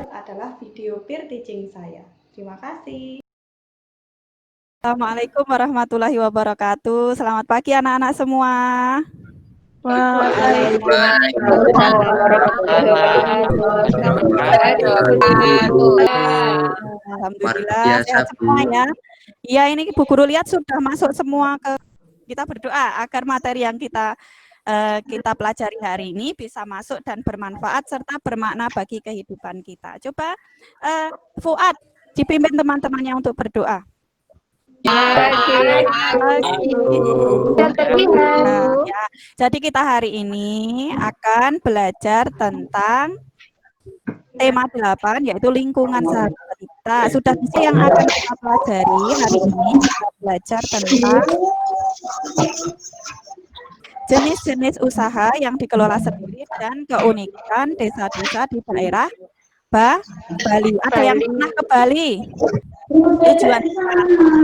berikut adalah video peer teaching saya. Terima kasih. Assalamualaikum warahmatullahi wabarakatuh. Selamat pagi anak-anak semua. Alhamdulillah sehat semua ya. Iya, ini Bu Guru lihat sudah masuk semua ke kita berdoa agar materi yang kita pelajari hari ini bisa masuk dan bermanfaat serta bermakna bagi kehidupan kita. Coba Fuad dipimpin teman-temannya untuk berdoa. Ya, jadi kita hari ini akan belajar tentang tema 8 yaitu lingkungan sahabat kita. Sudah bisa yang akan kita pelajari hari ini kita belajar tentang jenis-jenis usaha yang dikelola sendiri dan keunikan desa-desa di daerah Bali. Ada yang pernah ke Bali? Tujuan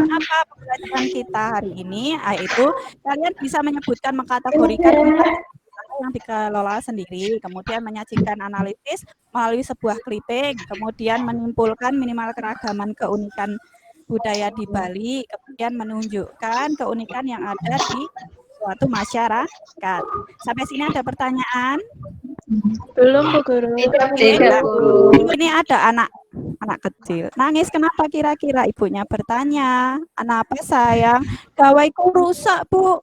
apa pembelajaran kita hari ini yaitu kalian bisa menyebutkan mengkategorikan yang dikelola sendiri, kemudian menyajikan analisis melalui sebuah clipping, kemudian menyimpulkan minimal keragaman keunikan budaya di Bali, kemudian menunjukkan keunikan yang ada di suatu masyarakat. Sampai sini ada pertanyaan? Belum, Bu Guru. Tidak, Bu. Ini ada anak kecil. Nangis kenapa kira-kira? Ibunya bertanya, "Kenapa sayang? Gawaiku rusak, Bu.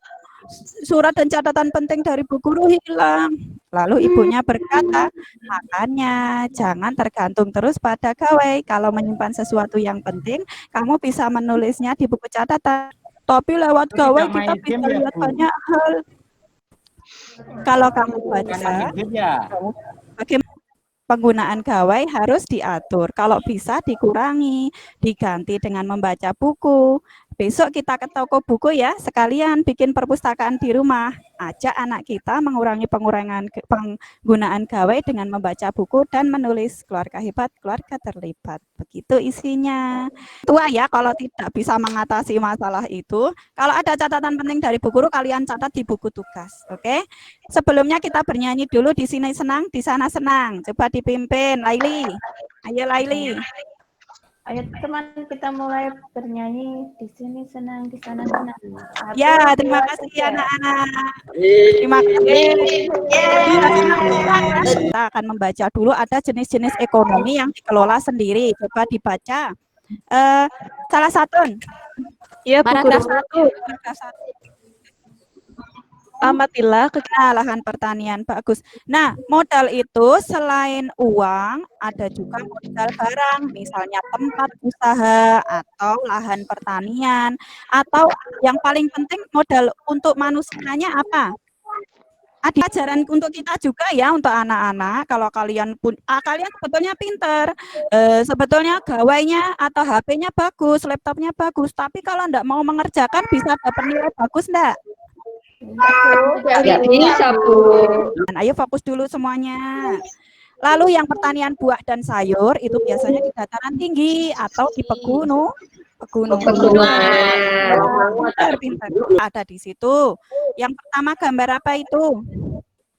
Surat dan catatan penting dari Bu Guru hilang." Lalu ibunya berkata, "Makanya jangan tergantung terus pada gawai. Kalau menyimpan sesuatu yang penting, kamu bisa menulisnya di buku catatan. Tapi lewat gawai kita bisa lihat banyak hal. Kalau kamu baca, bagaimana penggunaan gawai harus diatur. Kalau bisa dikurangi, diganti dengan membaca buku. Besok kita ke toko buku ya, sekalian bikin perpustakaan di rumah. Ajak anak kita mengurangi penggunaan gawai dengan membaca buku dan menulis keluarga hebat, keluarga terlibat. Begitu isinya. Tua ya kalau tidak bisa mengatasi masalah itu. Kalau ada catatan penting dari Bu Guru, kalian catat di buku tugas. Oke? Sebelumnya kita bernyanyi dulu, di sini senang, di sana senang. Coba dipimpin, Laili. Ayo Laili. Ayo teman, kita mulai bernyanyi. Di sini senang, di sana senang. Ya, terima kasih anak-anak. Terima kasih. Kita akan membaca dulu ada jenis-jenis ekonomi yang dikelola sendiri. Coba dibaca. Salah satu. Iya, Bu Guru. Amatilah lahan pertanian, bagus. Nah, modal itu selain uang, ada juga modal barang, misalnya tempat usaha atau lahan pertanian, atau yang paling penting modal untuk manusianya apa? Ada pelajaran untuk kita juga ya, untuk anak-anak. Kalau kalian kalian sebetulnya pinter, sebetulnya gawainya atau HP-nya bagus, laptopnya bagus, tapi kalau enggak mau mengerjakan bisa dapat nilai bagus enggak? Tidak bisa, Bu. Ayo fokus dulu semuanya. Lalu yang pertanian buah dan sayur itu biasanya di dataran tinggi atau di pegunungan. Pintar. Ada di situ. Yang pertama gambar apa itu?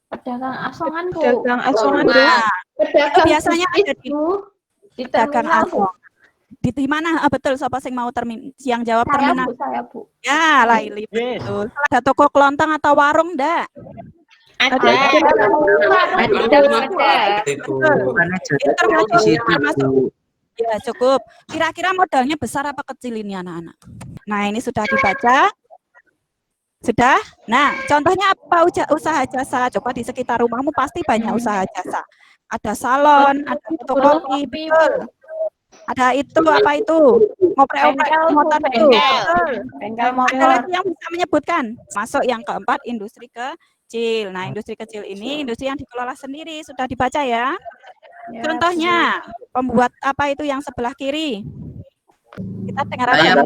Pedagang asongan, Bu. Pedagang asongan, Bu. Itu biasanya ada di pedagang asongan. Di mana? Betul, siapa yang mau yang jawab terminal? Saya, Bu. Ya, Laili, betul. Ada toko kelontong atau warung enggak? Ada. Termasuk. Ya, cukup. Kira-kira modalnya besar apa kecil ini anak-anak? Nah, ini sudah dibaca. Sudah? Nah, contohnya apa usaha jasa? Coba di sekitar rumahmu pasti banyak usaha jasa. Ada salon, ada fotokopi, betul. Ada itu, apa itu? Ngoprek-oprek motor itu. Bengkel motor. Ada lagi yang bisa menyebutkan. Masuk yang keempat, industri kecil. Nah, industri kecil ini industri yang dikelola sendiri. Sudah dibaca ya? Contohnya, pembuat apa itu yang sebelah kiri? Kita dengar ada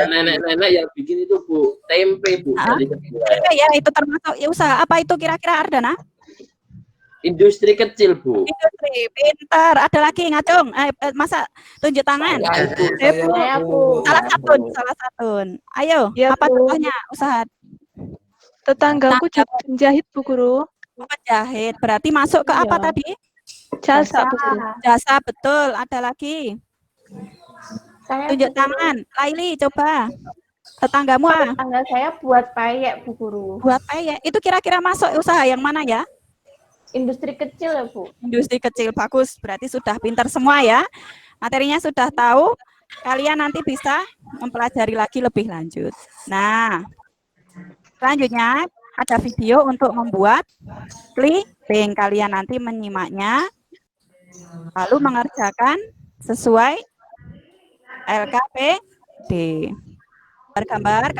nenek-nenek yang bikin itu, Bu, tempe, Bu. Tempe ya, itu termasuk usaha apa itu kira-kira, Ardana? Industri kecil, Bu. Industri, pintar. Ada lagi ngacung? Masa tunjuk tangan? Saya, Bu. Salah satu. Ayo, ya, apa contohnya usaha? Tetanggaku juga penjahit, Bu Guru. Penjahit, berarti masuk ke apa tadi? Jasa. Jasa, betul. Ada lagi? Saya Tunjuk tangan. Laili, coba. Tetanggamu tangga saya buat payek, Bu Guru. buat payek. Itu kira-kira masuk usaha yang mana ya? Industri kecil ya, Bu. Industri kecil, bagus. Berarti sudah pintar semua ya. Materinya sudah tahu. Kalian nanti bisa mempelajari lagi lebih lanjut. Nah, selanjutnya ada video untuk membuat clipping. Kalian nanti menyimaknya, lalu mengerjakan sesuai LKPD. Gambar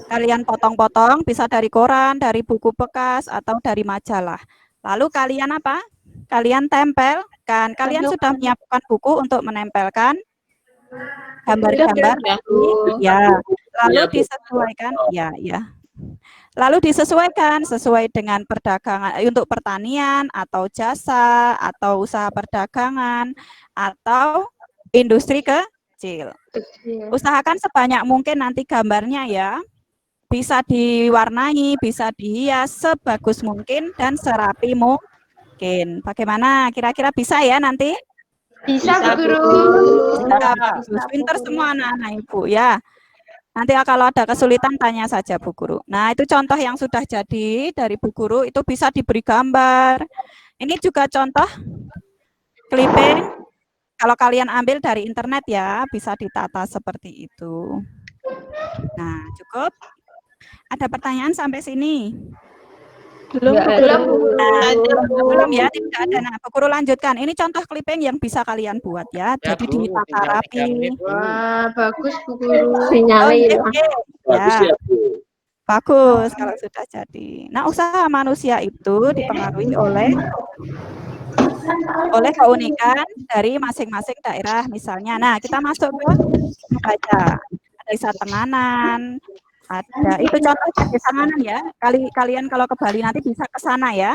kalian potong-potong, bisa dari koran, dari buku bekas, atau dari majalah. Lalu kalian apa? Kalian tempelkan. Kalian sudah menyiapkan buku untuk menempelkan gambar-gambar. Ya. Lalu disesuaikan. Ya. Lalu disesuaikan sesuai dengan perdagangan untuk pertanian atau jasa atau usaha perdagangan atau industri kecil. Usahakan sebanyak mungkin nanti gambarnya ya bisa diwarnai, bisa dihias sebagus mungkin dan serapi mungkin. Bagaimana? Kira-kira bisa ya nanti? Bisa, Bu Guru. Pinter semua anak-anak Ibu ya. Nanti kalau ada kesulitan tanya saja Bu Guru. Nah, itu contoh yang sudah jadi dari Bu Guru, itu bisa diberi gambar. Ini juga contoh clipping. Kalau kalian ambil dari internet ya, bisa ditata seperti itu. Nah, cukup? Ada pertanyaan sampai sini? Belum, Belum ya, tidak ada. Nah, Bu Guru lanjutkan. Ini contoh clipping yang bisa kalian buat ya. Jadi ditata rapi. Wah, bagus Bu Guru. Bagus ya, Bu. Bagus kalau sudah jadi. Nah, usaha manusia itu dipengaruhi oleh keunikan dari masing-masing daerah misalnya. Nah, kita masuk ke baca. Desa Tenganan, ada itu contoh Desa Tenganan ya. Kalian kalau ke Bali nanti bisa ke sana ya.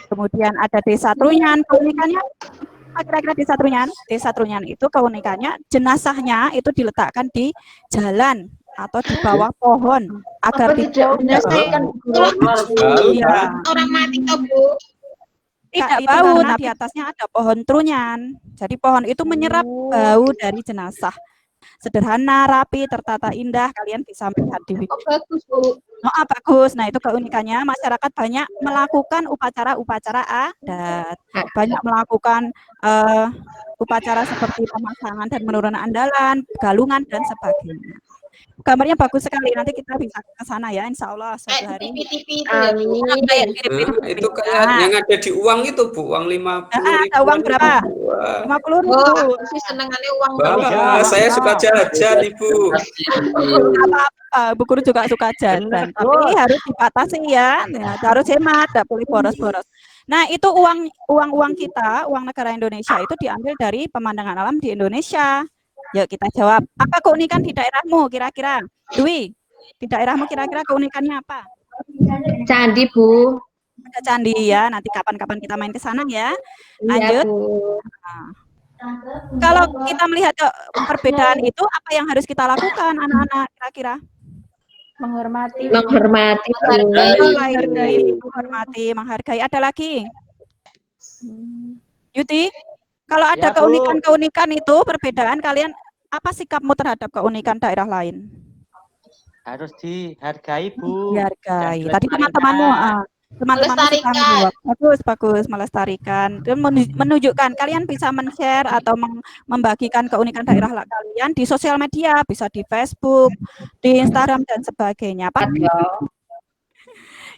Kemudian ada Desa Trunyan, keunikannya kira-kira Desa Trunyan. Desa Trunyan itu keunikannya jenazahnya itu diletakkan di jalan atau di bawah pohon agar tidak menyelesaikan orang mati toh, Bu. tidak bau, karena di atasnya ada pohon trunyan. Jadi pohon itu menyerap bau dari jenazah. Sederhana, rapi, tertata indah. Kalian bisa melihat di video. bagus, Bu. Bagus. Nah, itu keunikannya masyarakat banyak melakukan upacara-upacara adat. Banyak melakukan upacara seperti pemasangan dan penurunan andalan, galungan, dan sebagainya. Gambarnya bagus sekali. Nanti kita bisa ke sana ya, insya Allah suatu hari. Itu kayak yang ada di uang itu, Bu, uang 50.000. Ada uang berapa? 50.000. Sih senengannya uang. Saya suka jajan, Ibu. Bu Guru juga suka jajan, tapi harus dibatasi ya. Harus hemat, tidak boleh boros-boros. Nah, itu uang kita, uang negara Indonesia itu diambil dari pemandangan alam di Indonesia. Yuk kita jawab. Apa keunikan di daerahmu kira-kira? Dwi, di daerahmu kira-kira keunikannya apa? Candi, Bu. Ada candi ya. Nanti kapan-kapan kita main ke sana ya. Lanjut. Nah, kalau kita melihat perbedaan itu, apa yang harus kita lakukan, anak-anak kira-kira? Menghormati, menghargai. Ada lagi? Yuti? Kalau ada keunikan-keunikan itu, perbedaan, kalian apa sikapmu terhadap keunikan daerah lain? Harus dihargai, Bu. Dihargai. Tadi teman-temanmu melestarikan. Bagus, melestarikan. Dan menunjukkan, kalian bisa men-share atau membagikan keunikan daerah kalian di sosial media, bisa di Facebook, di Instagram, dan sebagainya.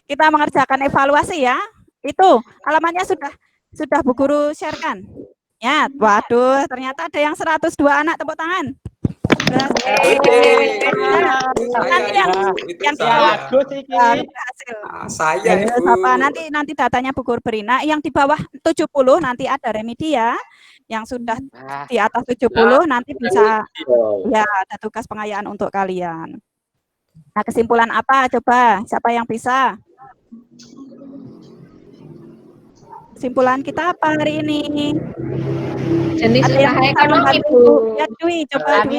Kita mengerjakan evaluasi ya. Itu alamannya sudah Bu Guru sharekan. Ya, waduh, ternyata ada yang 102 anak, tepuk tangan. Nanti yang berhasil. Saya Ibu. Nanti datanya Bu Guru beri. Nah, yang di bawah 70 nanti ada remedi ya. Yang sudah di atas 70 nanti bisa ya ada tugas pengayaan untuk kalian. Nah, kesimpulan apa? Coba siapa yang bisa? Kesimpulan kita apa hari ini? Jenis usaha ekonomi, Bu. Ya, Dwi, coba Dwi.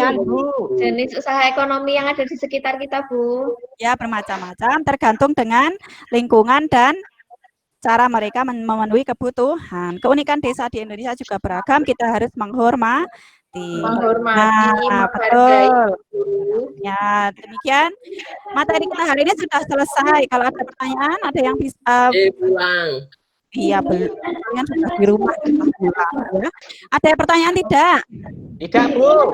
Jenis usaha ekonomi yang ada di sekitar kita, Bu. Ya, bermacam-macam, tergantung dengan lingkungan dan cara mereka memenuhi kebutuhan. Keunikan desa di Indonesia juga beragam, kita harus menghormati. Nah, betul. Ya, demikian materi kita hari ini sudah selesai. Kalau ada pertanyaan, ada yang bisa pulang. Iya, belum. Kalian sudah di rumah kita pulang, ya. Ada pertanyaan tidak? Tidak, Bu.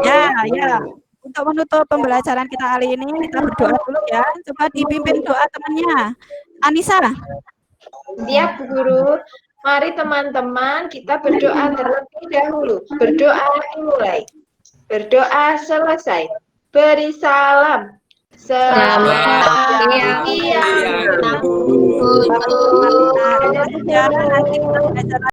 Ya. Untuk menutup pembelajaran kita kali ini, kita berdoa dulu ya. Coba dipimpin doa temannya. Anissa. Siap, Bu Guru. Mari teman-teman kita berdoa terlebih dahulu. Berdoa dimulai. Berdoa selesai. Beri salam. Selamat siang. Nanti kita belajar